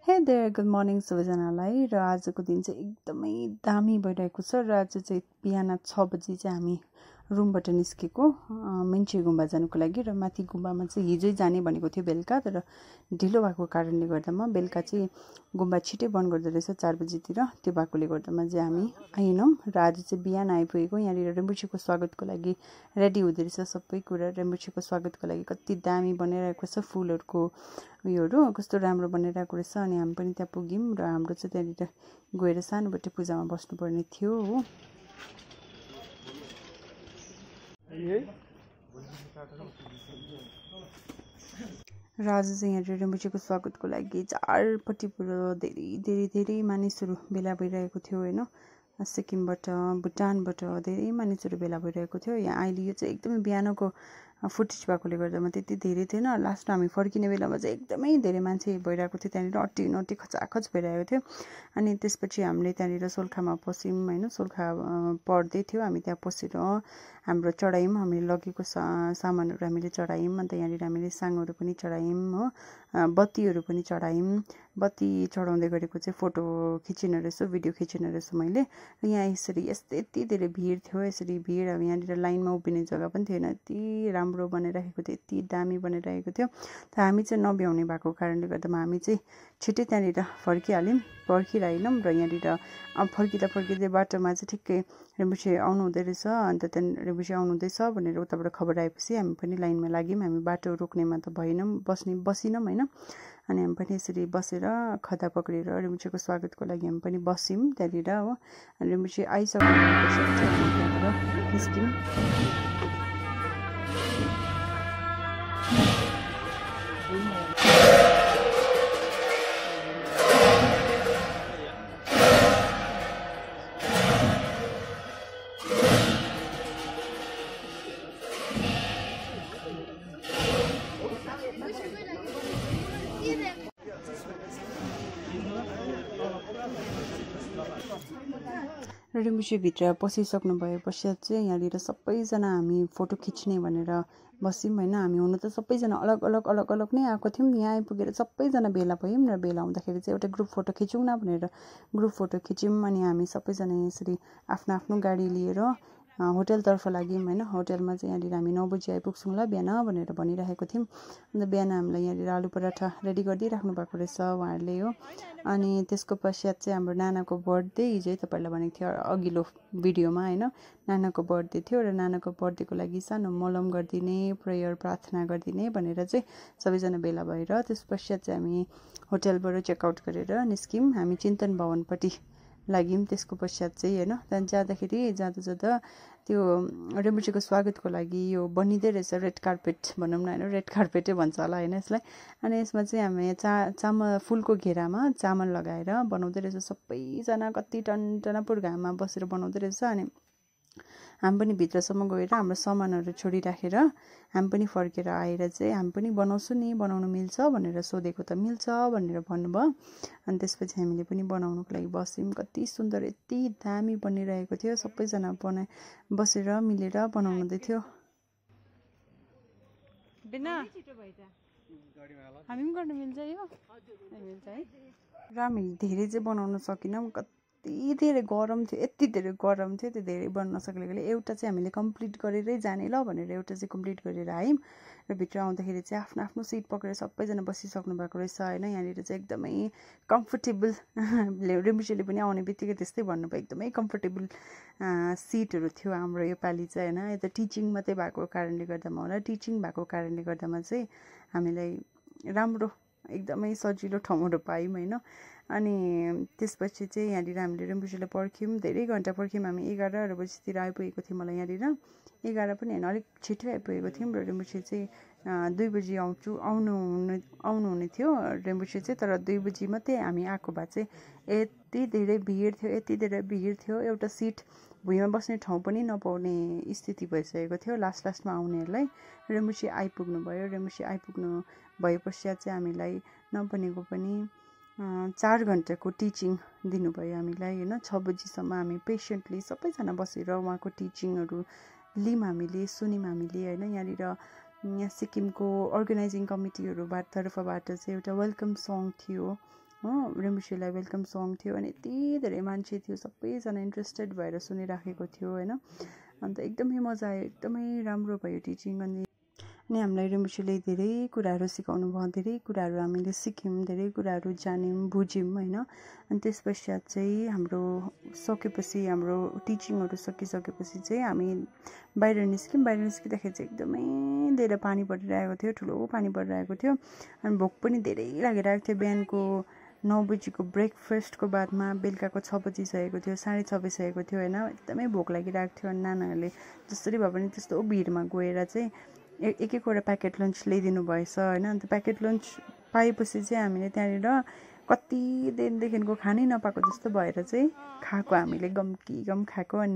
हे there good morning सबैजनालाई। र आजको दिन चाहिँ एकदमै दामी भइरहेको छ। र आज चाहिँ बिहान 6 बजी चाहिँ हामी रुमबाट निस्केको मेन्चे गुम्बा जानुको लागि। र माथि गुम्बामा चाहिँ हिजै जाने भनेको थियो बेलुका, तर ढिलो भएको कारणले गर्दामा बेलुका चाहिँ गुम्बा छिटै बन्द गर्दो रहेछ 4 बजीतिर। त्यो भएकोले गर्दामा चाहिँ हामी आएनौँ। र आज चाहिँ बिहान आइपुगेको। यहाँनिर रेम्बुछेको स्वागतको लागि रेडी हुँदो रहेछ सबै कुरा। रेम्बुछेको स्वागतको लागि कति दामी बनिरहेको छ, फुलहरूको उयोहरू कस्तो राम्रो बनिरहेको रहेछ। अनि हामी पनि त्यहाँ पुग्यौँ र हाम्रो चाहिँ त्यहाँनिर गएर सानोबटे पूजामा बस्नुपर्ने थियो हो। र आज चाहिँ यहाँ रेम्बुछेको स्वागतको लागि चारपट्टिबाट धेरै मानिसहरू भेला भइरहेको थियो होइन। सिक्किमबाट, भुटानबाट धेरै मानिसहरू भेला भइरहेको थियो। यहाँ अहिले यो चाहिँ एकदमै बिहानको फुटेज भएकोले गर्दामा त्यति धेरै थिएन। लास्टमा हामी फर्किने बेलामा चाहिँ एकदमै धेरै मान्छे भइरहेको थियो। त्यहाँनिर अट्टी नट्टी खचाखच भइरहेको थियो। अनि त्यसपछि हामीले त्यहाँनिर सोल्खामा पस्यौँ होइन। सोल्खा पर्दै थियो, हामी त्यहाँ पसेर हाम्रो चढायौँ। हामीले लगेको सामानहरू हामीले चढायौँ। अन्त यहाँनिर हामीले साङहरू पनि चढायौँ हो, बत्तीहरू पनि चढायौँ। बत्ती चढाउँदै गरेको चाहिँ फोटो खिचिन रहेछ, भिडियो खिचिन रहेछ मैले। यहाँ यति धेरै भिड थियो। यसरी भिड अब यहाँनिर लाइनमा उभिने जग्गा पनि थिएन। यति राम्रो बनाइराखेको थियो, यति दामी बनाइरहेको थियो। त हामी चाहिँ नभ्याउने भएको कारणले गर्दामा हामी चाहिँ छिट्टै त्यहाँनिर पर्खिरहेनौँ। र यहाँनिर अब फर्किँदै बाटोमा चाहिँ ठिक्कै रेम्बुछे आउनु हुँदै रहेछ। अन्त त्यहाँदेखि रेम्बुछे आउनुहुँदैछ भनेर उताबाट खबर आएपछि हामी पनि लाइनमा लाग्यौँ। हामी बाटो रोक्नेमा त भएनौँ, बसिनौँ होइन। अनि हामी पनि यसरी बसेर खदा पक्रेर रेम्बुछेको स्वागतको लागि हामी पनि बस्यौँ त्यहाँनिर हो। अनि रेम्बुछे आइसक्नुपर्छ त्यहाँबाट निस्क्यौँ। रेम्बुछेभित्र पसिसक्नु भए पश्चात चाहिँ यहाँनिर सबैजना हामी फोटो खिच्ने भनेर बस्यौँ होइन। हामी हुनु त सबैजना अलग अलग नै आएको थियौँ। यहाँ आइपुगेर सबैजना भेला भयौँ। र भेला हुँदाखेरि चाहिँ एउटा ग्रुप फोटो खिचौँ न भनेर ग्रुप फोटो खिच्यौँ। अनि हामी सबैजना यसरी आफ्नो गाडी लिएर होटलतर्फ लाग्यौँ होइन। होटलमा चाहिँ यहाँनिर हामी 9 बजी आइपुग्छौँ ल बिहान भनेर भनिराखेको थियौँ। अन्त बिहान हामीलाई यहाँनिर आलु पराठा रेडी गरिदिइराख्नु भएको रहेछ उहाँहरूले हो। अनि त्यसको पश्चात चाहिँ हाम्रो नानाको बर्थडे हिजै तपाईँहरूलाई भनेको थियो अघिल्लो भिडियोमा होइन। नानाको बर्थडे थियो र नानाको बर्थडेको लागि सानो मलम गरिदिने, प्रेयर प्रार्थना गरिदिने भनेर चाहिँ सबैजना भेला भएर त्यस पश्चात चाहिँ हामी होटलबाट चेकआउट गरेर निस्क्यौँ। हामी चिन्तन भवनपट्टि लाग्यौँ। त्यसको पश्चात चाहिँ होइन त्यहाँदेखि जाँदा त्यो रेम्बुछेको स्वागतको लागि यो बनिँदै रहेछ रेड कार्पेट भनौँ न होइन, रेड कार्पेटै भन्छ होला होइन यसलाई। अनि यसमा चाहिँ हामी चामल फुलको घेरामा चामल लगाएर बनाउँदै रहेछ सबैजना। कति टनटनापुर घाममा बसेर बनाउँदै रहेछ। अनि हामी पनि भित्रसम्म गएर हाम्रो सामानहरू छोडिराखेर हामी पनि फर्केर आएर चाहिँ हामी पनि बनाउँछु नि, बनाउनु मिल्छ भनेर सोधेको त मिल्छ भनेर भन्नुभयो। अनि त्यसपछि हामीले पनि बनाउनुको लागि बस्यौँ। कति सुन्दर यति दामी बनिरहेको थियो। सबैजना बसेर मिलेर बनाउनुहुँदै थियो। बिना हामी पनि गर्नु मिल्छ यो मिल्छ है। र हामीले धेरै चाहिँ बनाउन सकेनौँ। यति धेरै गरम थियो, यति धेरै गरम थियो, त्यो धेरै बन्न नसकेकोले एउटा चाहिँ हामीले कम्प्लिट गरेरै जाने ल भनेर एउटा चाहिँ कम्प्लिट गरेर आयौँ। र भित्र आउँदाखेरि चाहिँ आफ्नो सिट पक्रेर सबैजना बसिसक्नु भएको रहेछ होइन। यहाँनिर चाहिँ एकदमै कम्फर्टेबल रेम्बुछेले पनि आउने बित्तिकै त्यस्तै भन्नुभयो, एकदमै कम्फर्टेबल सिटहरू थियो हाम्रो योपालि चाहिँ होइन। यता टिचिङ मात्रै भएको कारणले गर्दामा होला, टिचिङ भएको कारणले गर्दामा चाहिँ हामीलाई राम्रो एकदमै सजिलो ठाउँहरू पायौँ होइन। अनि त्यसपछि चाहिँ यहाँनिर हामीले रेम्बुछेलाई पर्ख्यौँ, धेरै घन्टा पर्ख्यौँ। हामी 11 बजीतिर आइपुगेको थियौँ होला यहाँनिर, 11 पनि होइन अलिक छिटै आइपुगेको थियौँ। र रेम्बुछे चाहिँ 2 बजी आउनुहुने थियो रेम्बुछे चाहिँ। तर 2 बजी मात्रै हामी आएको भए चाहिँ यति धेरै भिड थियो, एउटा सिट भुइँमा बस्ने ठाउँ पनि नपाउने स्थिति भइसकेको थियो लास्टमा आउनेहरूलाई। रेम्बुछे आइपुग्नु भयो। रेम्बुछे आइपुग्नु भए पश्चात चाहिँ हामीलाई नबनेको पनि 4 घन्टाको टिचिङ दिनुभयो हामीलाई होइन। 6 बजीसम्म हामी पेसेन्टली सबैजना बसेर उहाँको टिचिङहरू लियौँ हामीले, सुन्यौँ हामीले होइन। यहाँनिर यहाँ सिक्किमको अर्गनाइजिङ कमिटीहरू तर्फबाट चाहिँ एउटा वेलकम सङ थियो हो रिम्बुसीलाई वेलकम सङ थियो अनि यति धेरै मान्छे थियो, सबैजना इन्ट्रेस्टेड भएर सुनिराखेको थियो होइन। अन्त एकदमै मजा आयो, एकदमै राम्रो भयो टिचिङ। अनि हामीलाई रिम्बुसीले धेरै कुराहरू सिकाउनु भयो, धेरै कुराहरू हामीले सिक्यौँ, धेरै कुराहरू जान्यौँ बुझ्यौँ होइन। अनि त्यस पश्चात चाहिँ हाम्रो सकेपछि, हाम्रो टिचिङहरू सकिसकेपछि चाहिँ हामी बाहिर निस्क्यौँ। बाहिर निस्किँदाखेरि चाहिँ एकदमै धेरै पानी परिरहेको थियो, ठुलो पानी परिरहेको थियो। अनि भोक पनि धेरै लागिरहेको थियो। बिहानको 9 बजीको ब्रेकफास्टको बादमा बेलुकाको 6 बजिसकेको थियो, 6:30 बजिसकेको थियो होइन। एकदमै भोक लागिरहेको थियो। अनि नानाहरूले जसरी भए पनि त्यस्तो भिडमा गएर चाहिँ एक एकवटा प्याकेट लन्च ल्याइदिनु भएछ होइन। अन्त प्याकेट लन्च पाएपछि चाहिँ हामीले त्यहाँनिर कति दिनदेखिको खानै नपाएको जस्तो भएर चाहिँ खाएको, हामीले गम खाएको अनि